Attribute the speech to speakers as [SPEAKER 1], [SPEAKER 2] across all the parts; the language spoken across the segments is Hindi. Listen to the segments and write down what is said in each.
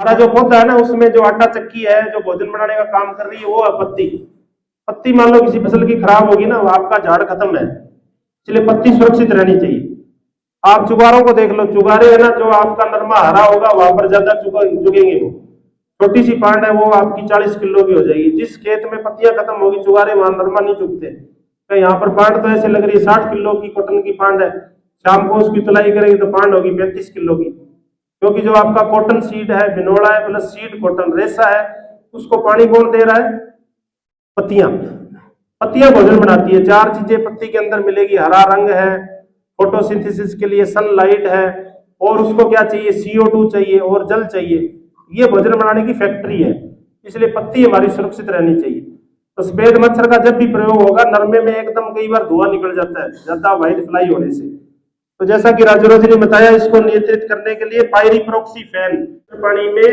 [SPEAKER 1] हमारा जो पौधा है ना उसमें जो आटा चक्की है जो भोजन बनाने का काम कर रही है वो है पत्ती। पत्ती मान लो किसी फसल की खराब होगी ना, वो आपका झाड़ खत्म है, इसलिए पत्ती सुरक्षित रहनी चाहिए। आप चुगारों को देख लो, चुगारे है ना, जो आपका नरमा हरा होगा वहां पर ज्यादा चुगेंगे। वो छोटी सी पांड है, वो आपकी 40 किलो की हो जाएगी। जिस खेत में पत्तियां खत्म होगी चुगारे, वहां नरमा नहीं चुगते। तो यहाँ पर पांड तो ऐसे लग रही है 60 किलो की कॉटन की पांड है, शाम को उसकी तुलाई करेंगे तो पांड होगी 35 किलो की। क्योंकि जो आपका कॉटन सीड है, बिनोड़ा है प्लस सीड कॉटन रेशा है, उसको पानी कौन दे रहा है? पत्तियां। पत्तियां भोजन बनाती है। 4 चीजें पत्ती के अंदर मिलेगी, हरा रंग है, फोटोसिंथेसिस के लिए सनलाइट है, और उसको क्या चाहिए? CO2 चाहिए और जल चाहिए। ये भोजन बनाने की फैक्ट्री है, इसलिए पत्ती हमारी सुरक्षित रहनी चाहिए। तो सफेद मच्छर का जब भी प्रयोग होगा, नरमे में एकदम कई बार धुआं निकल जाता है ज्यादा व्हाइट फ्लाई होने से। तो जैसा कि राजू जी ने बताया, इसको नियंत्रित करने के लिए पायरिप्रोक्सीफेन पानी में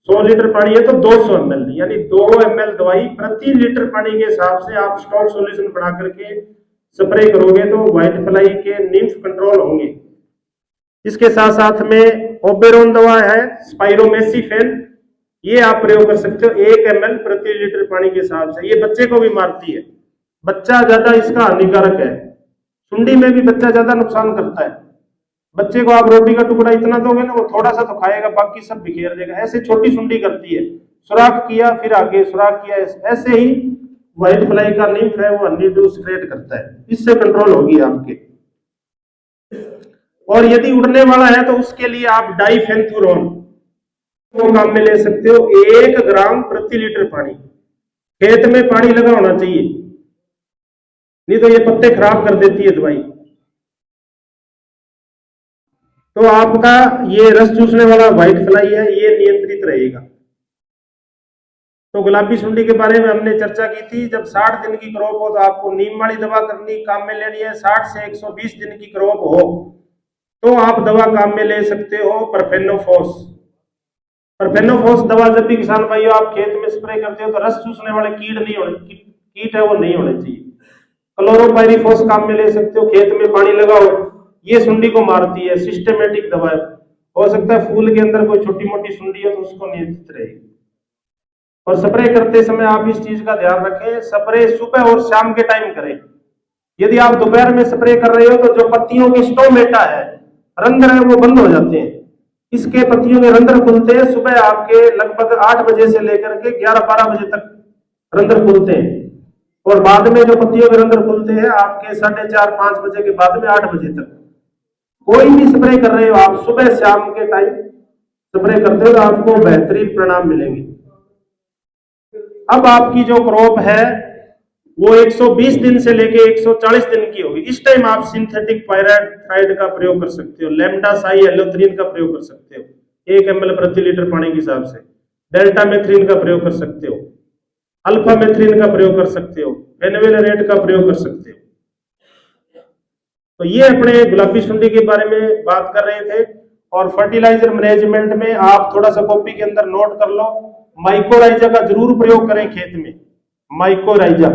[SPEAKER 1] 100 लीटर पानी है तो 200 ml यानी 2 ml दवाई प्रति लीटर पानी के हिसाब से आप स्टॉक सॉल्यूशन बना करके स्प्रे करोगे तो व्हाइट फ्लाई के निम्फ कंट्रोल होंगे। इसके साथ साथ में ओबेरोन दवा है, स्पाइरोमेसिफेन, ये आप प्रयोग कर सकते हो 1 ml प्रति लीटर पानी के हिसाब से। ये बच्चे को भी मारती है, बच्चा ज्यादा इसका हानिकारक है। सुंडी में भी बच्चा ज्यादा नुकसान करता है। बच्चे को आप रोटी का टुकड़ा इतना दोगे ना, वो थोड़ा सा तो खाएगा, बाकी सब बिखेर देगा। ऐसे छोटी सुंडी करती है, सुराख किया फिर आगे सुराख किया, ऐसे ही व्हाइट फ्लाई का निम्फ है वो हनी क्रिएट करता है, इससे कंट्रोल होगी आपके। और यदि उड़ने वाला है तो उसके लिए आप डाइफेंथुरोन को काम में ले सकते हो 1 ग्राम प्रति लीटर पानी। खेत में पानी लगा होना चाहिए, नहीं तो ये पत्ते खराब कर देती है दवाई। तो आपका ये रस चूसने वाला व्हाइट फ्लाई है, ये नियंत्रित रहेगा। तो गुलाबी सुंडी के बारे में हमने चर्चा की थी। जब 60 दिन की क्रॉप हो तो आपको नीम वाली दवा करनी काम में लेनी है। 60 से 120 दिन की क्रॉप हो तो आप दवा काम में ले सकते हो परफेनोफोस। परफेनोफोस दवा जब भी किसान भाइयों आप खेत में स्प्रे करते हो तो रस चूसने वाले कीट नहीं होने, कीट है वो नहीं होने चाहिए। क्लोरोपाइरीफोस काम में ले सकते हो, खेत में पानी लगाओ, ये सुंडी को मारती है, सिस्टेमेटिक दवा है। हो सकता है फूल के अंदर कोई छोटी मोटी सुंडी हो तो उसको नियंत्रित रहेगी। और स्प्रे करते समय आप इस चीज का ध्यान रखें, स्प्रे सुबह और शाम के टाइम करें। यदि आप दोपहर में स्प्रे कर रहे हो तो जो पत्तियों के स्टोमेटा है, रंध्र है, वो बंद हो जाते हैं। इसके पत्तियों के रंध्र खुलते हैं सुबह आपके लगभग 8 बजे से लेकर के 11-12 बजे तक रंध्र खुलते हैं, और बाद में जो पत्तियों के रंध्र खुलते हैं आपके 4:30-5 बजे के बाद में 8 बजे तक। कोई भी स्प्रे कर रहे हो आप सुबह शाम के टाइम स्प्रे करते हो तो आपको बेहतरीन परिणाम मिलेंगे। अब आपकी जो क्रॉप है वो 120 दिन से लेके 140 दिन की होगी। इस टाइम आप सिंथेटिक पायराथाइड का प्रयोग कर सकते हो, लैम्डा साई एलोथ्रीन का प्रयोग कर सकते हो 1 ml प्रति लीटर पानी के हिसाब से, डेल्टा मेथ्रीन का प्रयोग कर सकते हो, अल्फा मेथ्रीन का प्रयोग कर सकते हो, फेनोवेलेरेट का प्रयोग कर सकते हो। तो ये अपने गुलाबी सुंडी के बारे में बात कर रहे थे। और फर्टिलाइजर मैनेजमेंट में आप थोड़ा सा कॉपी के अंदर नोट कर लो, माइकोराइजा का जरूर प्रयोग करें खेत में। माइकोराइजा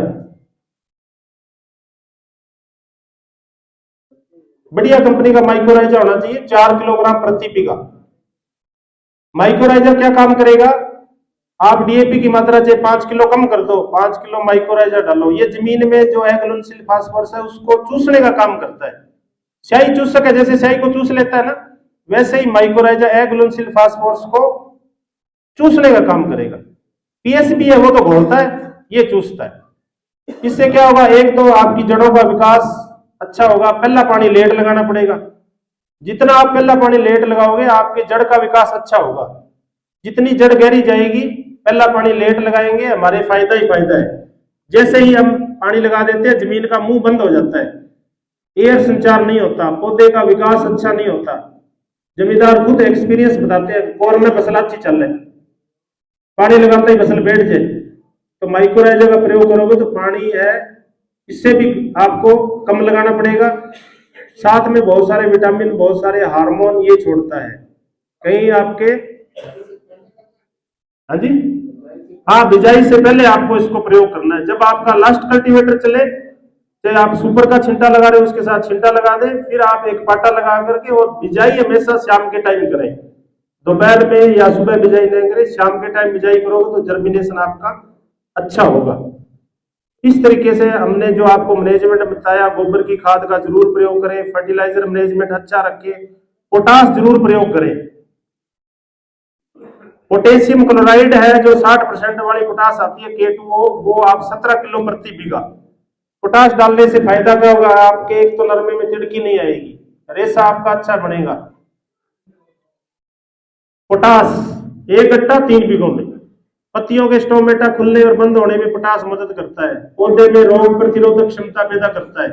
[SPEAKER 1] बढ़िया कंपनी का माइकोराइजा होना चाहिए, 4 किलोग्राम प्रति बीघा। माइकोराइजा क्या काम करेगा? आप DAP की मात्रा से 5 किलो कम कर दो, 5 किलो माइकोराइजा डालो। ये जमीन में जो है ग्लूनसिल फास्फोरस है उसको चूसने का काम करता है। स्याही चूस सके, जैसे स्याही को चूस लेता है ना, वैसे ही माइकोराइजा एग्लूनसिल फास्फोरस को चूसने का काम करेगा। PSB है वो तो घोलता है, ये चूसता है। इससे क्या होगा? एक तो आपकी जड़ों का विकास अच्छा होगा। पहला पानी लेट लगाना पड़ेगा, जितना आप पहला पानी लेट लगाओगे आपके जड़ का विकास अच्छा होगा। जितनी जड़ गहरी जाएगी, पहला पानी लेट लगाएंगे, हमारे फायदा ही फायदा है। जैसे ही हम पानी लगा देते हैं जमीन का मुंह बंद हो जाता है, एयर संचार नहीं होता, पौधे का विकास अच्छा नहीं होता। जमींदार खुद एक्सपीरियंस बताते हैं, कोर में फसल अच्छी चल रही, पानी लगाते ही फसल बैठ जाए। तो माइक्रोराइजा का प्रयोग करोगे तो पानी है इससे भी आपको कम लगाना पड़ेगा। साथ में बहुत सारे विटामिन, बहुत सारे हार्मोन ये छोड़ता है। कहीं आपके, हाँ जी, हाँ, बिजाई से पहले आपको इसको प्रयोग करना है। जब आपका लास्ट कल्टीवेटर चले, चाहे आप सुपर का छिंटा लगा रहे हो उसके साथ छिंटा लगा दें, फिर आप एक पाटा लगा करके, और बिजाई हमेशा शाम के टाइम करें। दोपहर में या सुबह बिजाई नहीं करें, शाम के टाइम बिजाई करोगे तो जर्मिनेशन आपका अच्छा होगा। इस तरीके से हमने जो आपको मैनेजमेंट बताया, गोबर की खाद का जरूर प्रयोग करें, फर्टिलाइजर मैनेजमेंट अच्छा रखें, पोटास जरूर प्रयोग करें। पोटेशियम क्लोराइड है जो 60% वाली पोटास आती है K2O, वो आप 17 किलो प्रति बीघा। पोटास डालने से फायदा क्या होगा, आपके एक तो नरमे में तिड़की नहीं आएगी, रेशा आपका अच्छा बनेगा। पोटास 1 कट्टा 3 बीघों में। पत्तियों के स्टोमेटा खुलने और बंद होने में पोटास मदद करता है। पौधे में रोग प्रतिरोधक क्षमता पैदा करता है।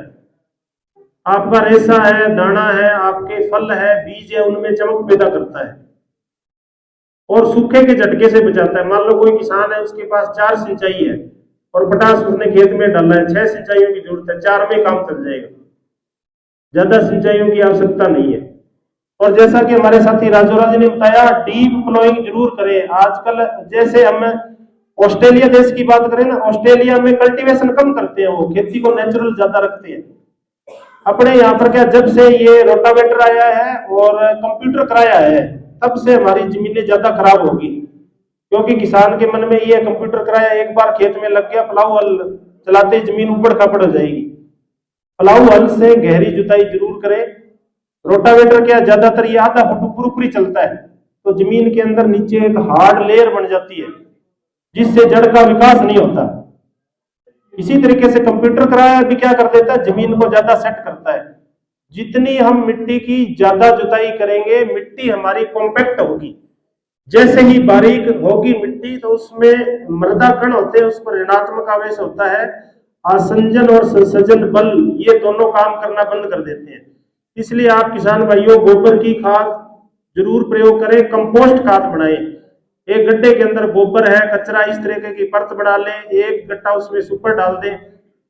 [SPEAKER 1] आपका रेशा है, दाना है, आपके फल है, बीज है, उनमें चमक पैदा करता है और सूखे के झटके से बचाता है। मान लो कोई किसान है, उसके पास 4 सिंचाई है और पोटास उसने खेत में डाला है, 6 सिंचाइयों की जरूरत है, 4 में काम चल जाएगा, ज्यादा सिंचाइयों की आवश्यकता नहीं है। और जैसा कि हमारे साथी राजोरा जी ने बताया, डीप प्लोइंग जरूर करें। आजकल जैसे हम ऑस्ट्रेलिया देश की बात करें ना, ऑस्ट्रेलिया में कल्टीवेशन कम करते हैं, वो खेती को नेचुरल ज्यादा रखते हैं। अपने यहाँ पर क्या, जब से ये रोटावेटर आया है और कंप्यूटर कराया है, तब से हमारी जमीनें ज्यादा खराब होगी, क्योंकि किसान के मन में ये कंप्यूटर कराया, एक बार खेत में लग गया, प्लाऊ हल चलाते जमीन ऊपर खापड़ हो जाएगी। प्लाऊ हल से गहरी जुताई जरूर करें। रोटावेटर क्या, ज्यादातर ये आधा फुट ऊपर ऊपर ही चलता है, तो जमीन के अंदर नीचे एक हार्ड लेयर बन जाती है, जिससे जड़ का विकास नहीं होता। इसी तरीके से कंप्यूटर कराया भी क्या कर देता है, जमीन को ज्यादा सेट करता है। जितनी हम मिट्टी की ज्यादा जुताई करेंगे, मिट्टी हमारी कॉम्पैक्ट होगी। जैसे ही बारीक होगी मिट्टी, तो उसमें मृदा कण होते हैं, उस पर ऋणात्मक आवेश होता है। आसंजन और संसर्जन बल, ये दोनों काम करना बंद कर देते हैं। इसलिए आप किसान भाइयों, गोबर की खाद जरूर प्रयोग करें, कंपोस्ट खाद बनाएं। एक गड्ढे के अंदर गोबर है, कचरा, इस तरह की परत बना लें, 1 कट्टा उसमें सुपर डाल दें।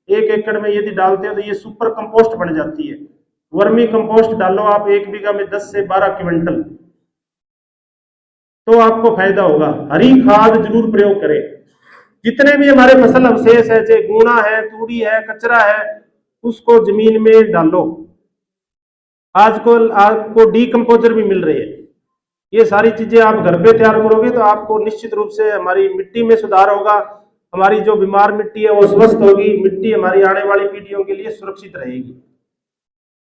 [SPEAKER 1] 1 एकड़ में यदि डालते हो तो ये सुपर कंपोस्ट बन जाती है। वर्मी कंपोस्ट डालो आप 1 बीघा में 10 से 12 क्विंटल, तो आपको फायदा होगा। हरी खाद जरूर प्रयोग करें। जितने भी हमारे फसल अवशेष है, चाहे गुणा है, तूड़ी है, कचरा है, उसको जमीन में डालो। आजकल आपको डीकम्पोजर भी मिल रहे हैं। ये सारी चीजें आप घर पे तैयार करोगे तो आपको निश्चित रूप से हमारी मिट्टी में सुधार होगा। हमारी जो बीमार मिट्टी है वो स्वस्थ होगी, मिट्टी हमारी आने वाली पीढ़ियों के लिए सुरक्षित रहेगी।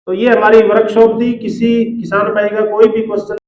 [SPEAKER 1] तो ये हमारी वर्कशॉप थी। किसी किसान भाई का कोई भी क्वेश्चन